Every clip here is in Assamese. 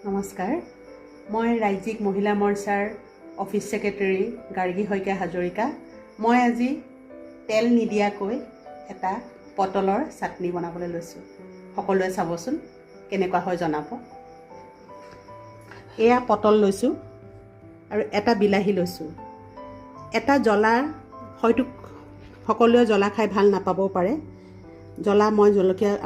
নমস্কাৰ, মই ৰাজ্যিক মহিলা মৰ্চাৰ অফিচ ছেক্ৰেটাৰী গাৰ্গী শইকীয়া হাজৰিকা। মই আজি তেল নিদিয়াকৈ এটা পটলৰ চাটনি বনাবলৈ লৈছোঁ। সকলোৱে চাবচোন কেনেকুৱা হয় জনাব। এয়া পটল লৈছোঁ আৰু এটা বিলাহী লৈছোঁ। এটা জ্বলা, হয়তো সকলোৱে জ্বলা খাই ভাল নাপাবও পাৰে। জ্বলা মই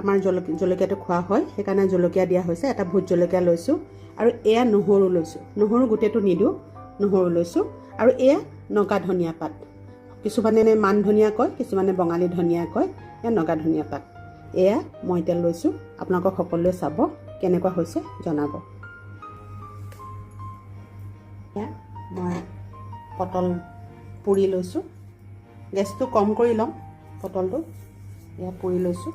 আমাৰ জলকীয়াটো খোৱা হয়, সেইকাৰণে জলকীয়া দিয়া হৈছে। এটা ভোট জলকীয়া লৈছোঁ আৰু এয়া নহৰু লৈছোঁ। নহৰু গোটেইটো নিদিওঁ, নহৰু লৈছোঁ। আৰু এয়া নগা ধনিয়া পাত, কিছুমানে মান ধনিয়া কয়, কিছুমানে বঙালী ধনিয়া কয়। এয়া নগা ধনিয়া পাত। এয়া মই এতিয়া লৈছোঁ। আপোনালোকক সকলোৱে চাব কেনেকুৱা হৈছে জনাব। এয়া মই পটল পুৰি লৈছোঁ। গেছটো কম কৰি ল'ম। পটলটো এয়া পুৰি লৈছোঁ।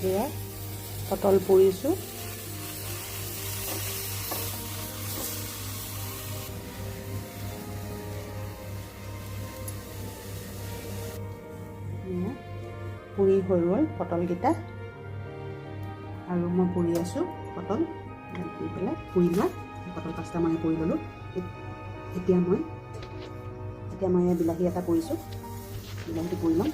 এয়া পটল পুৰিছোঁ। পুৰি হৈ গ'ল পটলকেইটা, আৰু মই পুৰি আছোঁ পটল দি পেলাই। পুৰি লোৱা পটল 5টা মই পুৰি ল'লোঁ। এতিয়া মই বিলাহী এটা পুৰিছোঁ। বিলাহীটো পুৰি ল'ম।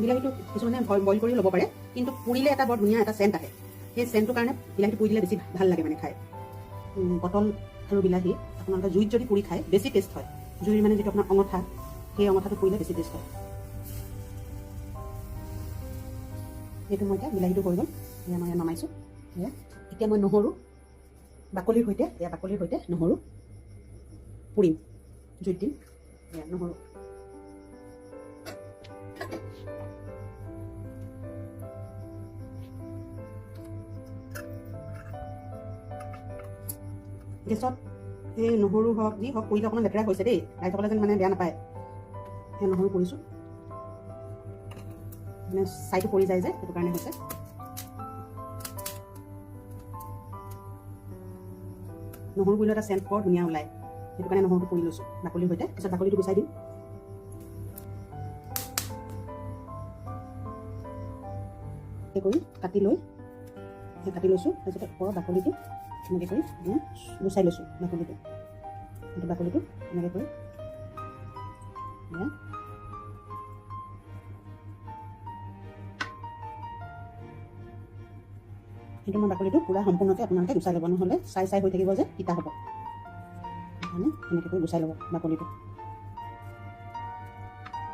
বিলাহীটো কিছুমানে বইল কৰি ল'ব পাৰে, কিন্তু পুৰিলে এটা বৰ ধুনীয়া এটা চেণ্ট আহে। সেই চেণ্টটোৰ কাৰণে বিলাহীটো পুৰি দিলে বেছি ভাল লাগে মানে খাই। পটল আৰু বিলাহী আপোনালোকে জুইত যদি পুৰি খায় বেছি টেষ্ট হয়। জুইৰ মানে যিটো আপোনাৰ অঙঠা, সেই অঙঠাটো পুৰিলে বেছি টেষ্ট হয়। সেইটো মই এতিয়া বিলাহীটো হৈ গ'ল, এয়া মই নমাইছোঁ। এতিয়া মই নহৰু বাকলিৰ সৈতে নহৰু পুৰিম, জুইত দিম। এয়া নহৰু গেছত এই নহৰু হওক যি হওক পুৰিলে অকণমান লেতেৰা হৈছে দেই, ৰাইজসকলে যেন মানে বেয়া নাপায়। সেই নহৰু পুৰিছোঁ, মানে ছাইটো পৰি যায় যে, সেইটো কাৰণে হৈছে। নহৰু পুৰিলে এটা চেণ্ট বৰ ধুনীয়া ওলায়, সেইটো কাৰণে নহৰুটো পুৰি লৈছোঁ বাকলিৰ সৈতে। পিছত বাকলিটো গুচাই দিম। কৰি কাটি লৈছোঁ। তাৰপিছত ওপৰৰ বাকলিটো এনেকৈ কৰি গুচাই লৈছোঁ। বাকলিটো এনেকৈ কৰি সেইটো মই বাকলিটো পূৰা সম্পূৰ্ণকৈ আপোনালোকে গুচাই ল'ব, নহ'লে চাই হৈ থাকিব যে তিতা হ'ব। সেইকাৰণে এনেকৈ কৰি গুচাই ল'ব বাকলিটো।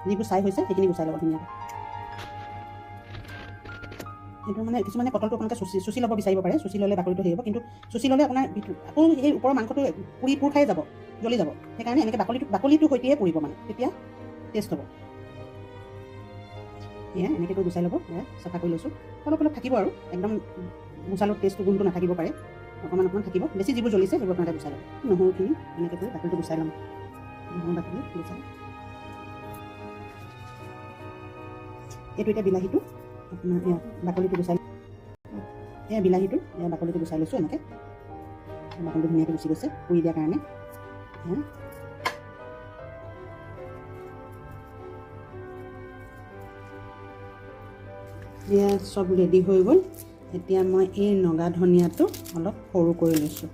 যিবোৰ চাই হৈছে সেইখিনি গুচাই ল'ব ধুনীয়াকৈ। সেইটো মানে কিছুমানে পটলটো আপোনালোকে চুচি ল'ব বিচাৰিব পাৰে, চুচি ল'লে বাকলিটো হেৰি হ'ব, কিন্তু চুচি ল'লে আপোনাৰ আকৌ সেই ওপৰৰ মাংসটো পুৰ খাই যাব, জ্বলি যাব। সেইকাৰণে এনেকৈ বাকলিটোৰ সৈতেহে পুৰিব, মানে তেতিয়া টেষ্ট হ'ব। এয়া এনেকৈ কৰি গুচাই ল'ব। এয়া চাফা কৰি লৈছোঁ। অলপ থাকিব আৰু একদম গুচালৰ টেষ্টটো গুণটো নাথাকিব পাৰে, অকণমান থাকিব। বেছি যিবোৰ জ্বলিছে সেইবোৰ আপোনালোকে গুচাই ল'ব। নহৰুখিনি এনেকৈ কৰি বাকলিটো গুচাই ল'ম। নহৰু বাকলি গুচাই এইটো এতিয়া বিলাহীটো আপোনাৰ বাকলিটো গুচাই বাকলিটো গুচাই লৈছোঁ। এনেকৈ বাকলিটো ধুনীয়াকৈ গুচি গৈছে পুৰি দিয়াৰ কাৰণে। এয়া চব ৰেডি হৈ গ'ল। এতিয়া মই এই নগা ধনিয়াটো অলপ সৰু কৰি লৈছোঁ,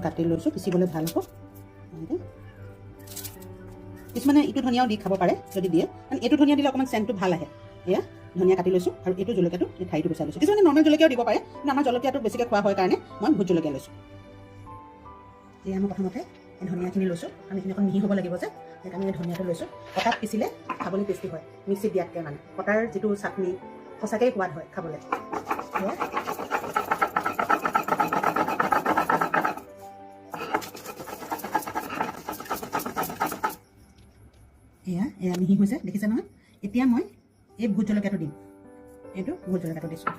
কাটি লৈছোঁ। পিচিবলৈ ভাল হ'ব। কিছুমানে ইটো ধনিয়াও দি খাব পাৰে যদি দিয়ে, কাৰণ এইটো ধনিয়া দিলে অকণমান চেণ্টটো ভাল আহে। এয়া ধনিয়া কাটি লৈছোঁ, আৰু এইটো জলকীয়াটো এই ঠাৰিটো গুচাই লৈছোঁ। কিছুমানে নৰ্মেল জলকীয়াও দিব পাৰে, কিন্তু আমাৰ জলকীয়াটো বেছিকৈ খোৱা হয় কাৰণে মই ভোট জলকীয়া লৈছোঁ। এয়া মই প্ৰথমতে এই ধনিয়াখিনি লৈছোঁ, কাৰণ এইখিনি অকণ মিহি হ'ব লাগিব যে, সেইকাৰণে এই ধনিয়াটো লৈছোঁ। কটাত পিচিলে খাবলৈ টেষ্টি হয়, মিক্সিত দিয়াতকৈ। মানে কটাৰ যিটো চাটনি সঁচাকৈ সোৱাদ হয় খাবলৈ। এয়া মিহি হৈছে, দেখিছে নহয়। এতিয়া মই এই ভোট জলকীয়াটো দিম। এইটো ভোট জলকীয়াটো দিছোঁ।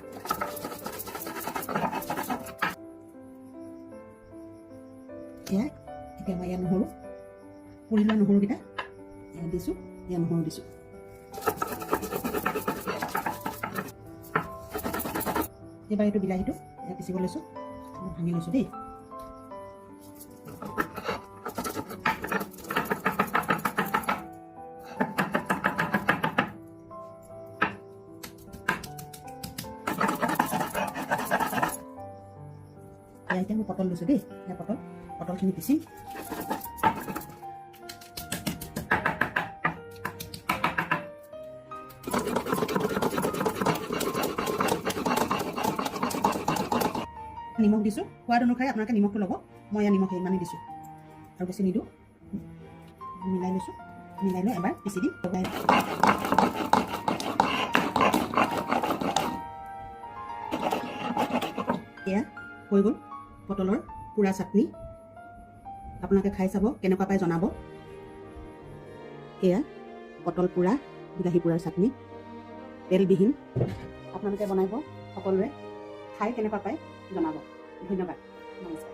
এয়া এতিয়া মই এয়া নহৰু, পুৰি লোৱা নহৰুকেইটা এয়া দিছোঁ। এয়া নহৰু দিছোঁ। এইবাৰ এইটো বিলাহীটো এয়া পিচিব লৈছোঁ, ভাঙি লৈছোঁ দেই। এতিয়া মই পটল লৈছোঁ দেই। এয়া পটলখিনি পিচিম। নিমখ দিছোঁ, সোৱাদ অনুসাৰে আপোনালোকে নিমখটো ল'ব। মই ইয়াত নিমখ ইমানেই দিছোঁ আৰু বেছি নিদিওঁ। মিলাই লৈছোঁ, মিলাই লৈ এবাৰ পিচি দিম। এয়া হৈ গ'ল পটলৰ পোৰা চাটনি। আপোনালোকে খাই চাব, কেনেকুৱা পাই জনাব। এয়া পটল পোৰা, বিলাহী পোৰাৰ চাটনি, তেলবিহীন। আপোনালোকে বনাব সকলোৱে, খাই কেনেকুৱা পায় জনাব। ধন্যবাদ, নমস্কাৰ।